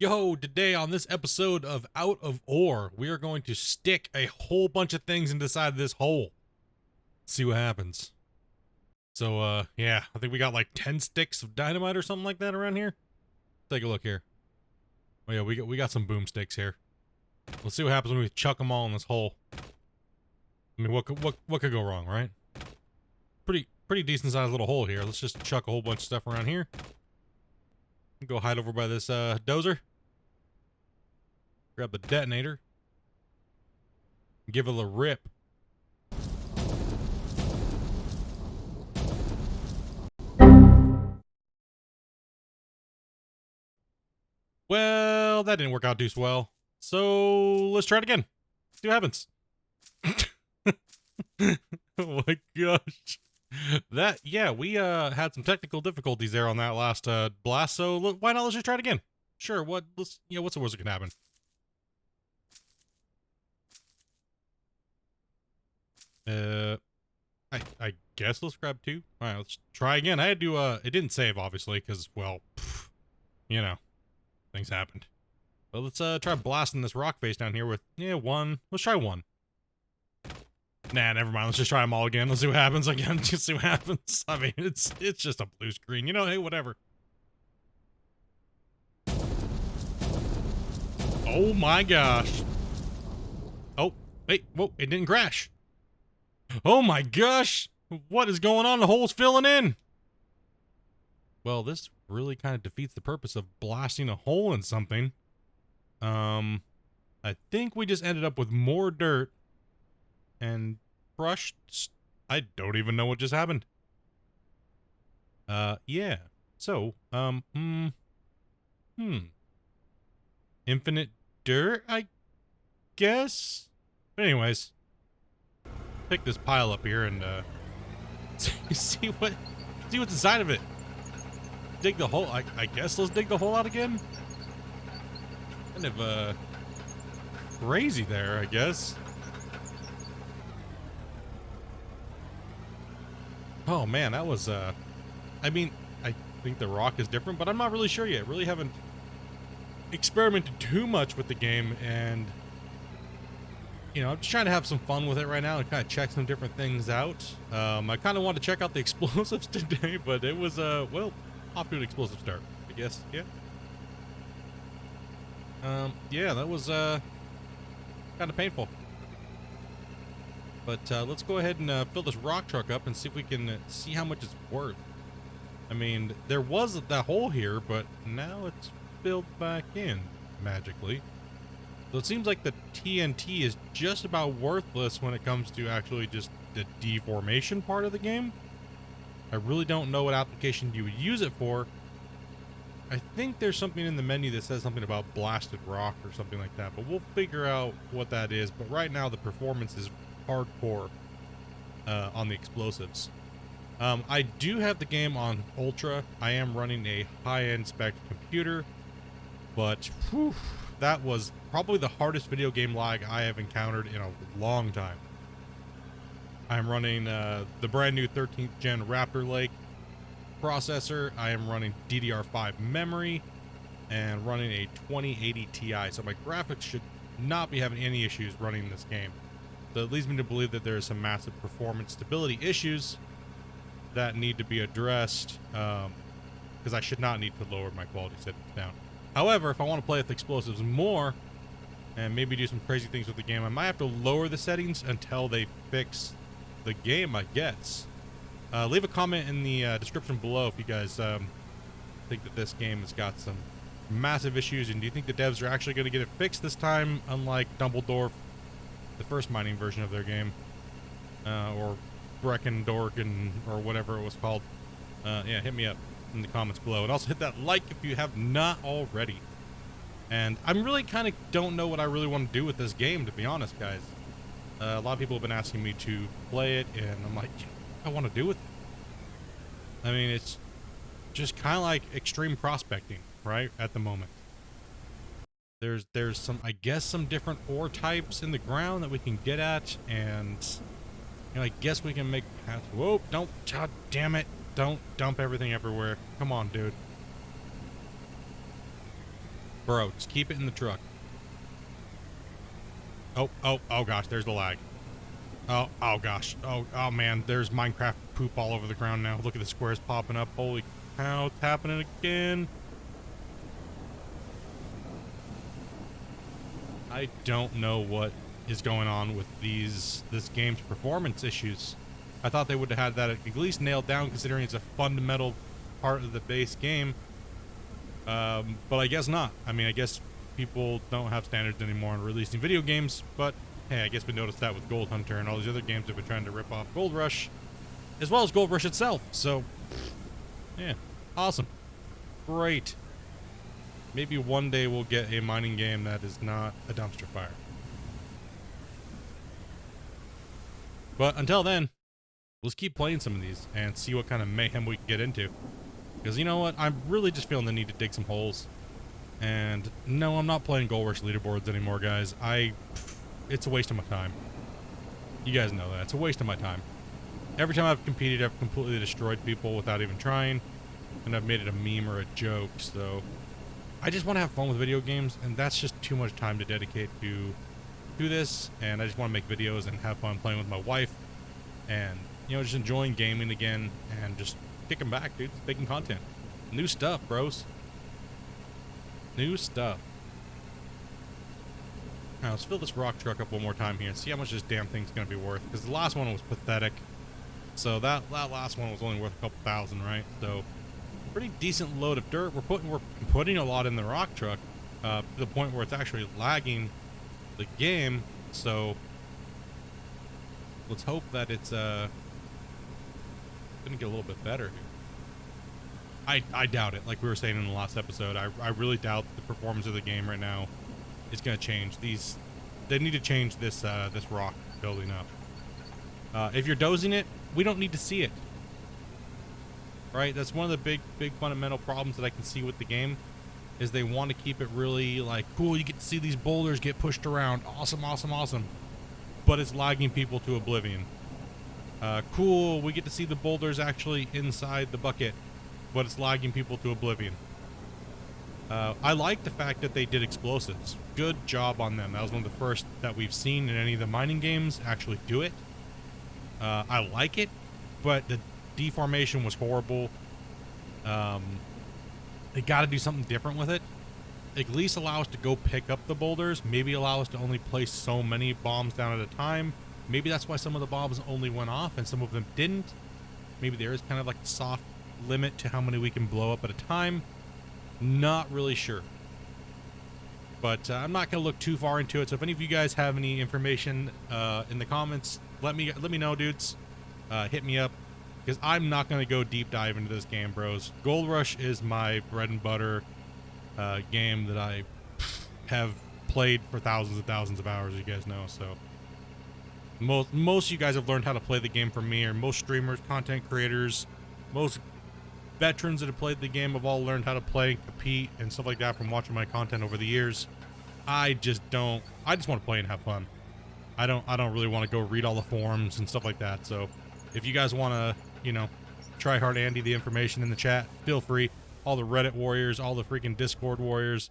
Yo, today on this episode of Out of Ore, we are going to stick a whole bunch of things inside this hole. See what happens. So, yeah, I think we got like 10 sticks of dynamite or something like that around here. Take a look here. Oh yeah, we got some boomsticks here. Let's see what happens when we chuck them all in this hole. I mean, what could go wrong, right? Pretty decent sized little hole here. Let's just chuck a whole bunch of stuff around here. Go hide over by this dozer. Grab the detonator. Give it a rip. Well, that didn't work out too well. So let's try it again. See what happens. Oh my gosh. We had some technical difficulties there on that last blast, so why not let's just try it again. Sure, what's the worst that can happen? I guess let's grab two. Alright, let's try again. I had to it didn't save obviously, because well, you know, things happened. But let's try blasting this rock face down here with one. Let's try one. Nah, never mind. Let's just try them all again. Let's see what happens again. Just see what happens. I mean, it's just a blue screen. You know, hey, whatever. Oh my gosh. Oh, wait, whoa, it didn't crash. Oh my gosh. What is going on? The hole's filling in. Well, this really kind of defeats the purpose of blasting a hole in something. I think we just ended up with more dirt and crushed. I don't even know what just happened. Yeah. So, infinite dirt, I guess? But anyways, pick this pile up here and, see what's inside of it. Dig the hole. I guess let's dig the hole out again. Kind of, crazy there, I guess. Oh man, that was, I mean, I think the rock is different, but I'm not really sure yet. Really haven't experimented too much with the game, and, you know, I'm just trying to have some fun with it right now and kind of check some different things out. I kind of wanted to check out the explosives today, but it was, well, off to an explosive start, I guess, yeah. Yeah, that was, kind of painful. But let's go ahead and fill this rock truck up and see if we can see how much it's worth. I mean, there was that hole here, but now it's filled back in magically. So it seems like the TNT is just about worthless when it comes to actually just the deformation part of the game. I really don't know what application you would use it for. I think there's something in the menu that says something about blasted rock or something like that, but we'll figure out what that is. But right now the performance is hardcore on the explosives. I do have the game on Ultra. I am running a high-end spec computer, but whew, that was probably the hardest video game lag I have encountered in a long time. I'm running the brand new 13th gen Raptor Lake processor. I am running DDR5 memory and running a 2080 Ti, so my graphics should not be having any issues running this game. So it leads me to believe that there are some massive performance stability issues that need to be addressed, because I should not need to lower my quality settings down. However, if I want to play with explosives more and maybe do some crazy things with the game, I might have to lower the settings until they fix the game, I guess. Leave a comment in the description below if you guys think that this game has got some massive issues, and do you think the devs are actually going to get it fixed this time, unlike Dumbledore, the first mining version of their game, or Breckendorken, or whatever it was called. Yeah, hit me up in the comments below, and also hit that like if you have not already. And I'm really kind of don't know what I really want to do with this game, to be honest, guys. A lot of people have been asking me to play it, and I'm like, I want to do with it. I mean, it's just kind of like extreme prospecting, right, at the moment. There's some, I guess, some different ore types in the ground that we can get at, and, you know, I guess we can make paths. Whoa, don't, god damn it, don't dump everything everywhere. Come on, dude. Bro, just keep it in the truck. Oh gosh, there's the lag. Oh gosh. Oh man, there's Minecraft poop all over the ground now. Look at the squares popping up. Holy cow, it's happening again. I don't know what is going on with this game's performance issues. I thought they would have had that at least nailed down, considering it's a fundamental part of the base game. But I guess not. I mean, I guess people don't have standards anymore in releasing video games, but hey, I guess we noticed that with Gold Hunter and all these other games that have been trying to rip off Gold Rush, as well as Gold Rush itself. So, yeah, awesome. Great. Maybe one day we'll get a mining game that is not a dumpster fire. But until then, let's keep playing some of these and see what kind of mayhem we can get into. Because you know what? I'm really just feeling the need to dig some holes. And no, I'm not playing Gold Rush leaderboards anymore, guys. It's a waste of my time. You guys know that. It's a waste of my time. Every time I've competed, I've completely destroyed people without even trying. And I've made it a meme or a joke, so I just want to have fun with video games, and that's just too much time to dedicate to this. And I just want to make videos and have fun playing with my wife, and you know, just enjoying gaming again, and just kicking back, dude, making content, new stuff, bros, new stuff. Now let's fill this rock truck up one more time here and see how much this damn thing's gonna be worth. Because the last one was pathetic, so that last one was only worth a couple thousand, right? So pretty decent load of dirt. We're putting a lot in the rock truck, to the point where it's actually lagging the game. So let's hope that it's gonna get a little bit better here. I doubt it. Like we were saying in the last episode, I really doubt the performance of the game right now is gonna change. They need to change this this rock building up. If you're dozing it, we don't need to see it. Right, that's one of the big fundamental problems that I can see with the game, is they want to keep it really like cool. You get to see these boulders get pushed around, awesome, but it's lagging people to oblivion. Cool, we get to see the boulders actually inside the bucket, but it's lagging people to oblivion. I like the fact that they did explosives. Good job on them. That was one of the first that we've seen in any of the mining games actually do it. I like it, but the deformation was horrible. They got to do something different with it. At least allow us to go pick up the boulders. Maybe allow us to only place so many bombs down at a time. Maybe that's why some of the bombs only went off and some of them didn't. Maybe there is kind of like a soft limit to how many we can blow up at a time. Not really sure. But I'm not going to look too far into it. So if any of you guys have any information in the comments, let me know, dudes. Hit me up. Because I'm not going to go deep dive into this game, bros. Gold Rush is my bread and butter game that I have played for thousands and thousands of hours, you guys know. So most of you guys have learned how to play the game from me, or most streamers, content creators, most veterans that have played the game have all learned how to play and compete and stuff like that from watching my content over the years. I just want to play and have fun. I don't really want to go read all the forums and stuff like that. So if you guys want to, you know, try hard Andy the information in the chat, feel free. All the Reddit warriors, all the freaking Discord warriors,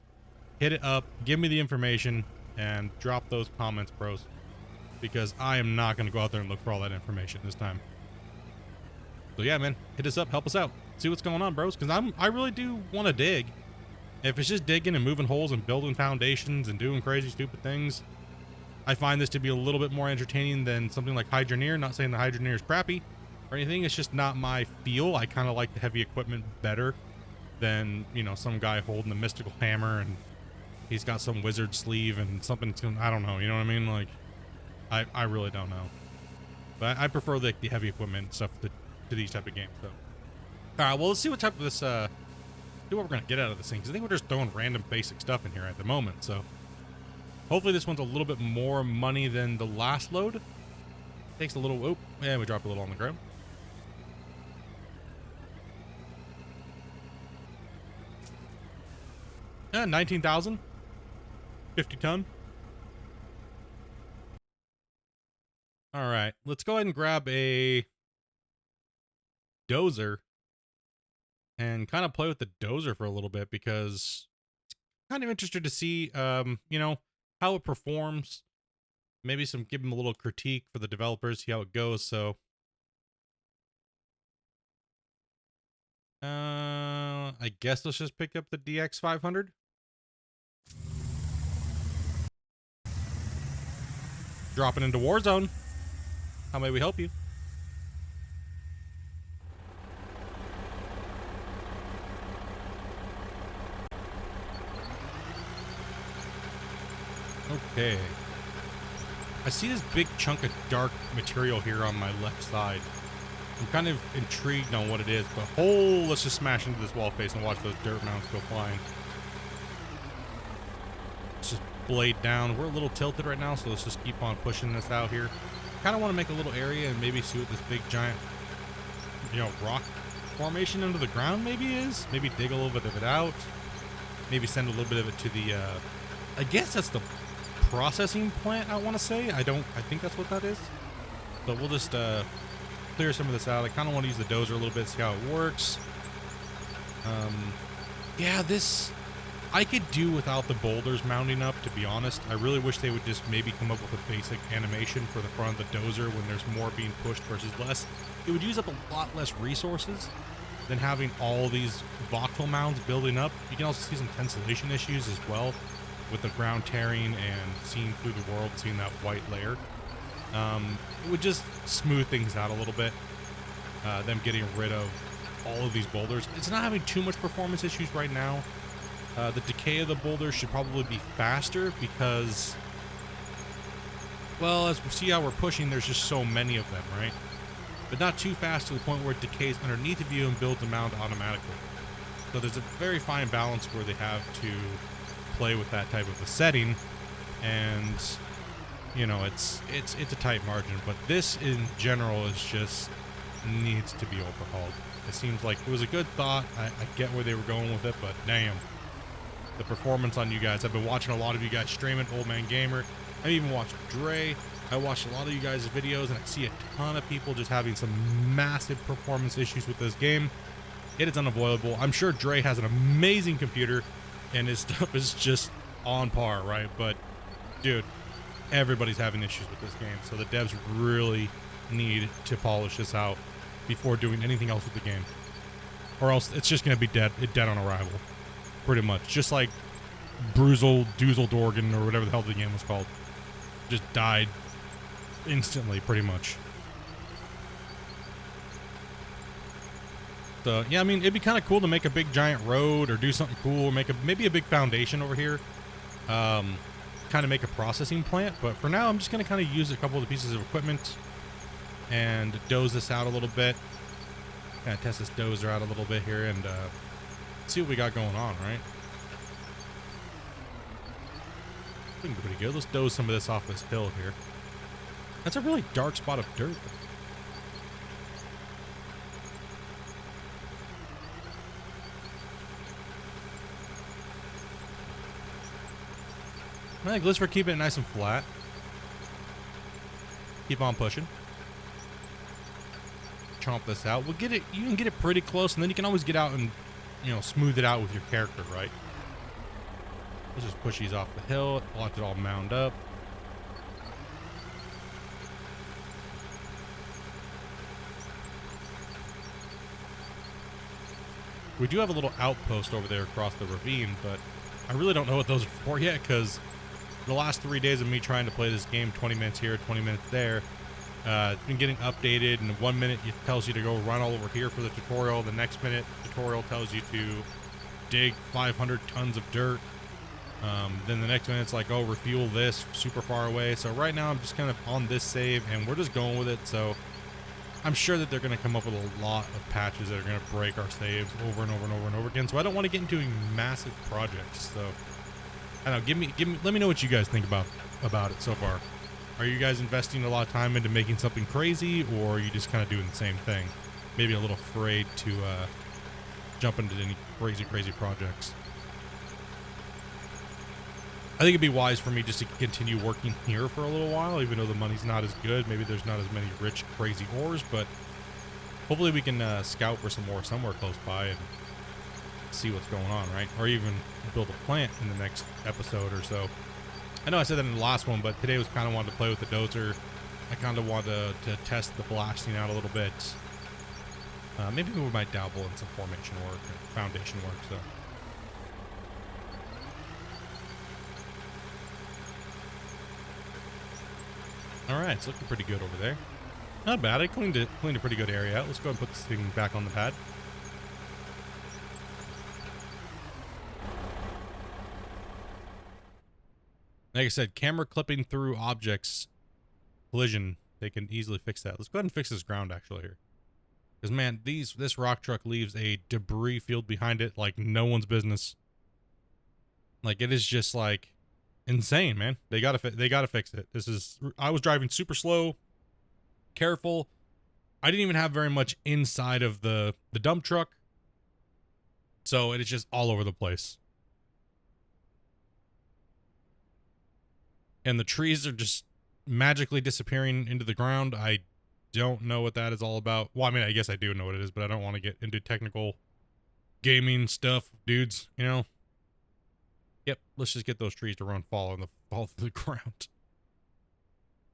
hit it up, give me the information, and drop those comments, bros. Because I am not going to go out there and look for all that information this time. So yeah, man, hit us up, help us out, see what's going on, bros. Because I really do want to dig. If it's just digging and moving holes and building foundations and doing crazy, stupid things, I find this to be a little bit more entertaining than something like Hydroneer. Not saying the Hydroneer is crappy or anything. It's just not my feel. I kind of like the heavy equipment better than, you know, some guy holding a mystical hammer and he's got some wizard sleeve and something. I don't know. You know what I mean? Like, I really don't know. But I prefer the heavy equipment stuff to these type of games. So, all right. Well, let's see what type of this. See what we're gonna get out of this thing. Because I think we're just throwing random basic stuff in here at the moment. So hopefully this one's a little bit more money than the last load. Takes a little. Oh, yeah, we dropped a little on the ground. 19,000. 50 ton. All right, let's go ahead and grab a Dozer and kind of play with the Dozer for a little bit, because kind of interested to see, you know, how it performs. Maybe give them a little critique for the developers, see how it goes. So, I guess let's just pick up the DX 500. Dropping into Warzone. How may we help you? Okay. I see this big chunk of dark material here on my left side. I'm kind of intrigued on what it is, but let's just smash into this wall face and watch those dirt mounts go flying. Let's just blade down. We're a little tilted right now, so let's just keep on pushing this out here. Kind of want to make a little area and maybe see what this big giant, you know, rock formation under the ground maybe is. Maybe dig a little bit of it out. Maybe send a little bit of it to the, I guess that's the processing plant, I want to say. I think that's what that is. But we'll just clear some of this out. I kind of want to use the dozer a little bit, see how it works. Yeah, this I could do without the boulders mounting up, to be honest. I really wish they would just maybe come up with a basic animation for the front of the dozer when there's more being pushed versus less. It would use up a lot less resources than having all these voxel mounds building up. You can also see some tensillation issues as well with the ground tearing and seeing through the world, seeing that white layer. It would just smooth things out a little bit. Them getting rid of all of these boulders. It's not having too much performance issues right now. The decay of the boulders should probably be faster because, well, as we see how we're pushing, there's just so many of them, right? But not too fast to the point where it decays underneath of you and builds a mound automatically. So there's a very fine balance where they have to play with that type of a setting, and you know, it's a tight margin. But this in general is just needs to be overhauled. It seems like it was a good thought. I get where they were going with it, but damn, the performance on you guys. I've been watching a lot of you guys streaming, Old Man Gamer. I even watched Dre. I watched a lot of you guys' videos, and I see a ton of people just having some massive performance issues with this game. It is unavoidable. I'm sure Dre has an amazing computer, and his stuff is just on par, right? But, dude, everybody's having issues with this game, so the devs really need to polish this out before doing anything else with the game, or else it's just going to be dead on arrival, pretty much. Just like Bruzel Dorgan, or whatever the hell the game was called, just died instantly, pretty much. So yeah, I mean, it'd be kind of cool to make a big giant road or do something cool, maybe a big foundation over here, kind of make a processing plant. But for now, I'm just going to kind of use a couple of the pieces of equipment and doze this out a little bit, kind of test this dozer out a little bit here, and see what we got going on, right? Looking pretty good. Let's doze some of this off this hill here. That's a really dark spot of dirt. I think let's keep it nice and flat. Keep on pushing. Chomp this out. We'll get it. You can get it pretty close, and then you can always get out and, you know, smooth it out with your character, right? Let's just push these off the hill. Watch it all mound up. We do have a little outpost over there across the ravine, but I really don't know what those are for yet, because the last 3 days of me trying to play this game, 20 minutes here, 20 minutes there, it's been getting updated, and 1 minute it tells you to go run all over here for the tutorial. The next minute, the tutorial tells you to dig 500 tons of dirt. Then the next minute it's like, oh, refuel this super far away. So right now I'm just kind of on this save, and we're just going with it. So I'm sure that they're going to come up with a lot of patches that are going to break our saves over and over and over and over again. So I don't want to get into massive projects. So I don't know, let me know what you guys think about it so far. Are you guys investing a lot of time into making something crazy, or are you just kind of doing the same thing? Maybe a little afraid to jump into any crazy projects. I think it'd be wise for me just to continue working here for a little while, even though the money's not as good. Maybe there's not as many rich, crazy ores, but hopefully we can scout for some more somewhere close by and see what's going on, right? Or even build a plant in the next episode or so. I know I said that in the last one, but today was kind of wanted to play with the Dozer. I kind of wanted to test the blasting out a little bit. Maybe we might dabble in some formation work, or foundation work, so. All right, it's looking pretty good over there. Not bad. I cleaned a pretty good area out. Let's go and put this thing back on the pad. Like I said, camera clipping through objects, collision, they can easily fix that. Let's go ahead and fix this ground actually here. Because man, this rock truck leaves a debris field behind it like no one's business. Like it is just like insane, man. They gotta fix it. I was driving super slow, careful. I didn't even have very much inside of the dump truck, so it is just all over the place. And the trees are just magically disappearing into the ground. I don't know what that is all about. Well, I mean, I guess I do know what it is, but I don't want to get into technical gaming stuff, dudes, you know? Yep, let's just get those trees to fall through the ground.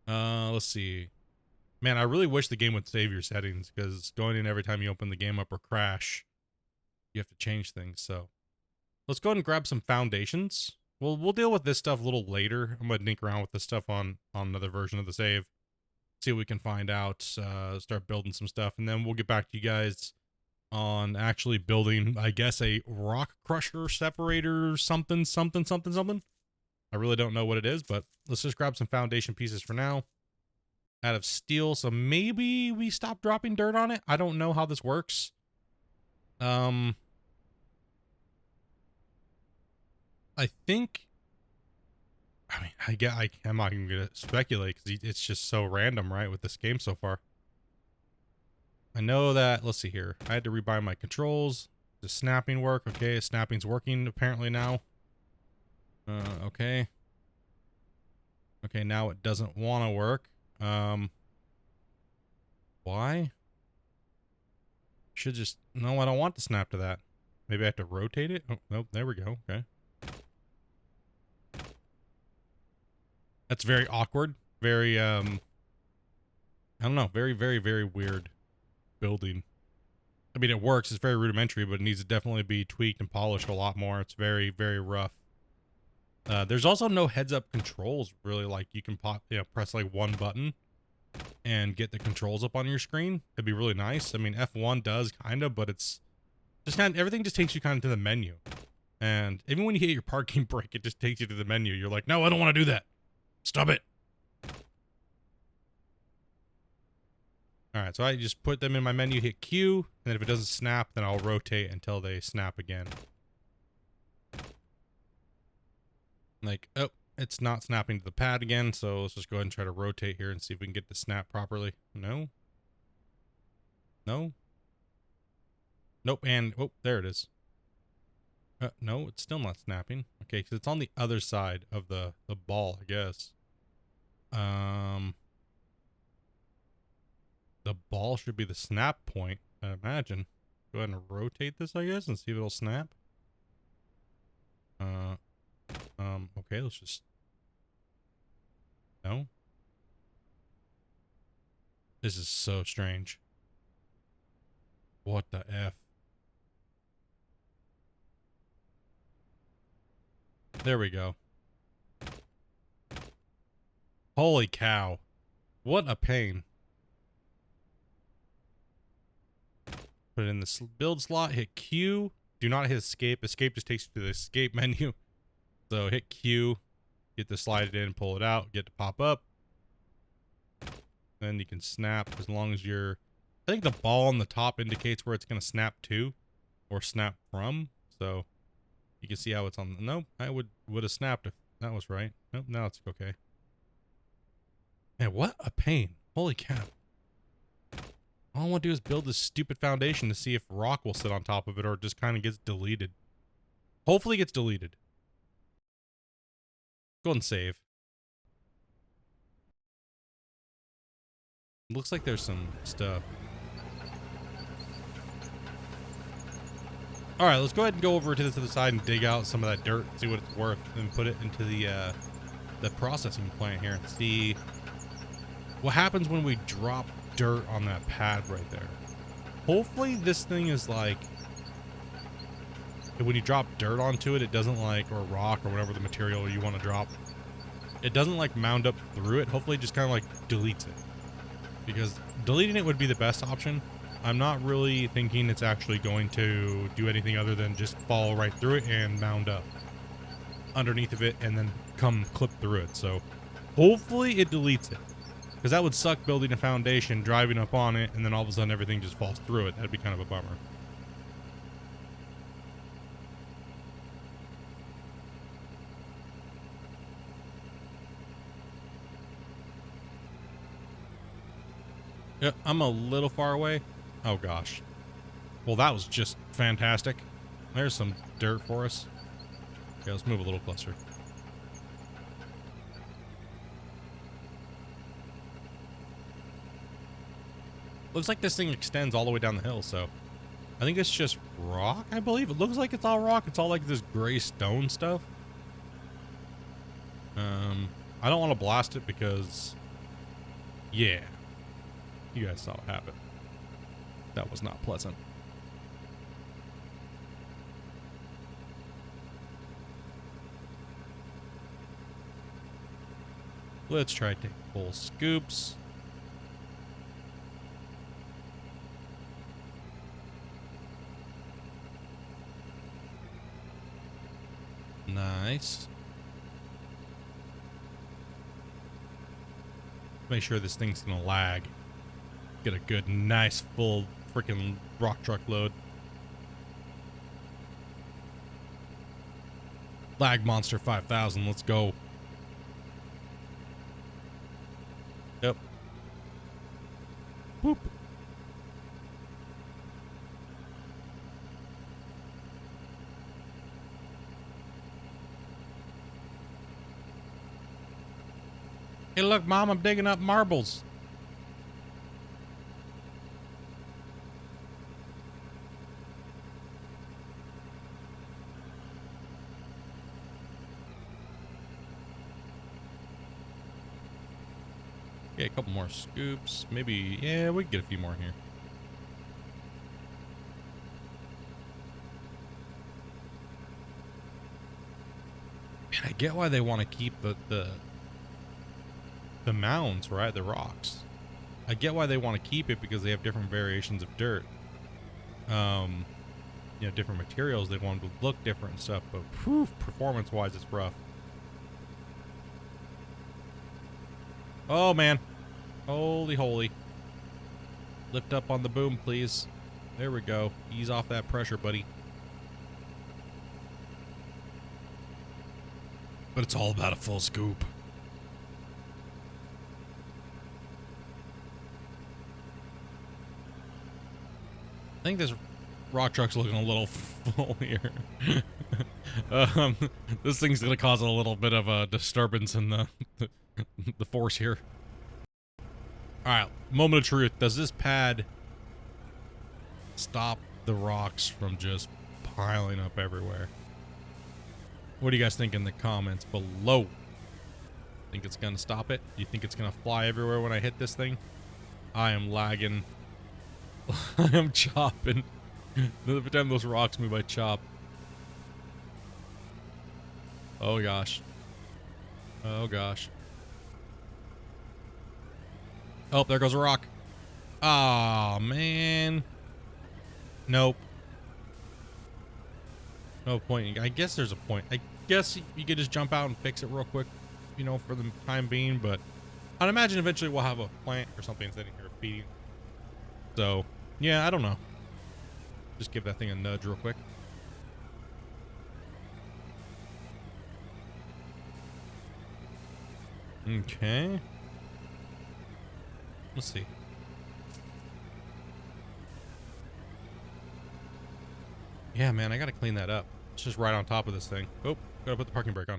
Let's see. Man, I really wish the game would save your settings, because going in every time you open the game up or crash, you have to change things, so. Let's go ahead and grab some foundations. We'll deal with this stuff a little later. I'm gonna dink around with this stuff on another version of the save. See what we can find out, start building some stuff, and then we'll get back to you guys on actually building, I guess, a rock crusher separator, something. I really don't know what it is, but let's just grab some foundation pieces for now. Out of steel, so maybe we stop dropping dirt on it. I don't know how this works. I think, I mean, I'm not even gonna speculate because it's just so random, right, with this game so far. I know that, let's see here. I had to rebuy my controls. Does snapping work? Okay, snapping's working apparently now. Okay. Okay, now it doesn't want to work. Why? Should just, no, I don't want to snap to that. Maybe I have to rotate it? Oh, nope, there we go, okay. That's very awkward. Very, I don't know, very, very, very weird building. I mean, it works. It's very rudimentary, but it needs to definitely be tweaked and polished a lot more. It's very, very rough. There's also no heads-up controls, really. Like, you can press, like, one button and get the controls up on your screen. It'd be really nice. I mean, F1 does, kind of, but it's just kind of, everything just takes you kind of to the menu. And even when you hit your parking brake, it just takes you to the menu. You're like, no, I don't want to do that. Stop it. All right, so I just put them in my menu, hit Q, and then if it doesn't snap, then I'll rotate until they snap again. Like, oh, it's not snapping to the pad again, so let's just go ahead and try to rotate here and see if we can get the snap properly. No. No. Nope, and, oh, there it is. No, it's still not snapping. Okay, because it's on the other side of the ball, I guess. The ball should be the snap point, I imagine. Go ahead and rotate this, I guess, and see if it'll snap. Okay, let's just... No? This is so strange. What the F? There we go. Holy cow. What a pain. Put it in the build slot, hit Q. Do not hit escape. Escape just takes you to the escape menu. So hit Q, get to slide it in, pull it out, get to pop up. Then you can snap as long as you're... I think the ball on the top indicates where it's going to snap to or snap from. So you can see how it's on. Nope, I would have snapped if that was right. Nope, now it's okay. Man, what a pain. Holy cow. All I want to do is build this stupid foundation to see if rock will sit on top of it or it just kind of gets deleted. Hopefully it gets deleted. Go and save. Looks like there's some stuff. All right, let's go ahead and go over to this other side and dig out some of that dirt, see what it's worth, and put it into the processing plant here and see what happens when we drop dirt on that pad right there. Hopefully this thing is like, when you drop dirt onto it, it doesn't like, or rock or whatever the material you want to drop, it doesn't like mound up through it. Hopefully it just kind of like deletes it, because deleting it would be the best option. I'm not really thinking it's actually going to do anything other than just fall right through it and mound up underneath of it and then come clip through it. So hopefully it deletes it, because that would suck building a foundation, driving up on it, and then all of a sudden everything just falls through it. That'd be kind of a bummer. Yeah, I'm a little far away. Oh gosh. Well, that was just fantastic. There's some dirt for us. Okay, let's move a little closer. Looks like this thing extends all the way down the hill, so I think it's just rock, I believe. It looks like it's all rock. It's all like this gray stone stuff. I don't want to blast it because, yeah, you guys saw what happened. That was not pleasant. Let's try to take full scoops. Nice. Make sure this thing's gonna lag. Get a good, nice, full freaking rock truck load. Lag Monster 5000, let's go. Yep. Boop. Hey, look, Mom, I'm digging up marbles. Yeah, a couple more scoops. Maybe, yeah, we can get a few more here. Man, I get why they want to keep the mounds, right? The rocks. I get why they want to keep it, because they have different variations of dirt. You know, different materials. They want them to look different and stuff, but whew, performance-wise, it's rough. Oh, man. Holy holy. Lift up on the boom, please. There we go. Ease off that pressure, buddy. But it's all about a full scoop. I think this rock truck's looking a little full here. This thing's gonna cause a little bit of a disturbance in the force here. Alright, moment of truth. Does this pad stop the rocks from just piling up everywhere? What do you guys think in the comments below? Think it's gonna stop it? Do you think it's gonna fly everywhere when I hit this thing? I am lagging. I am chopping. Every time those rocks move, I chop. Oh gosh. Oh gosh. Oh, there goes a rock. Aw, man. Nope. No point. I guess there's a point. I guess you could just jump out and fix it real quick, you know, for the time being, but I'd imagine eventually we'll have a plant or something sitting here feeding. So, yeah, I don't know. Just give that thing a nudge real quick. Okay. Let's see. Yeah, man, I gotta clean that up. It's just right on top of this thing. Oh, gotta put the parking brake on.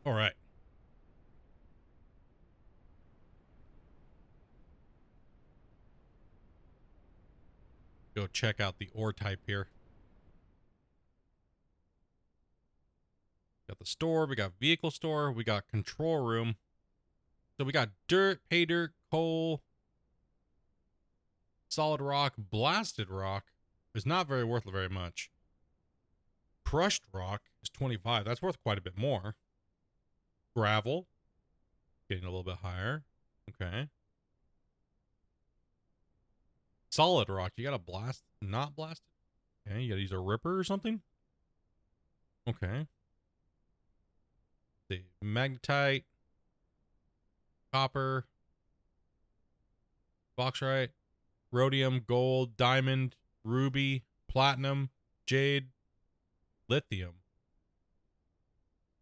All right. Go check out the ore type here. Got the store, we got vehicle store, we got control room. So we got dirt, pay dirt, coal, solid rock, blasted rock is not worth very much. Crushed rock is 25. That's worth quite a bit more. Gravel, getting a little bit higher. Okay. Solid rock, you gotta blast, not blast it. Okay, you gotta use a ripper or something. Okay. The magnetite, copper, bauxite, rhodium, gold, diamond, ruby, platinum, jade, lithium.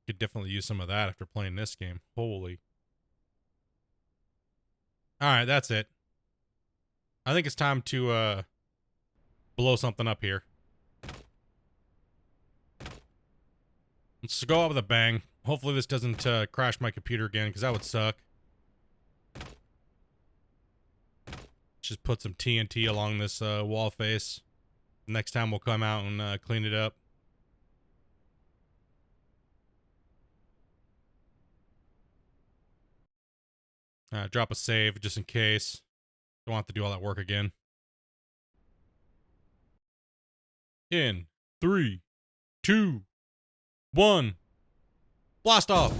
Could definitely use some of that after playing this game. Holy. Alright, that's it. I think it's time to blow something up here. Let's go out with a bang. Hopefully this doesn't crash my computer again, because that would suck. Just put some TNT along this wall face. Next time we'll come out and clean it up. Drop a save just in case. Don't have to do all that work again. In 3, 2, 1. Blast off.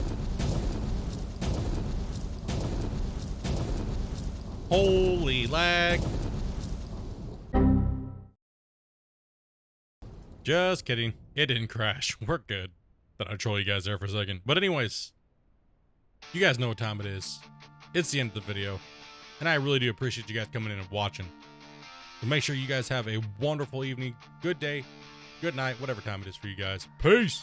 Holy lag. Just kidding. It didn't crash. We're good. Thought I'd troll you guys there for a second. But anyways, you guys know what time it is. It's the end of the video. And I really do appreciate you guys coming in and watching. So make sure you guys have a wonderful evening, good day, good night, whatever time it is for you guys. Peace.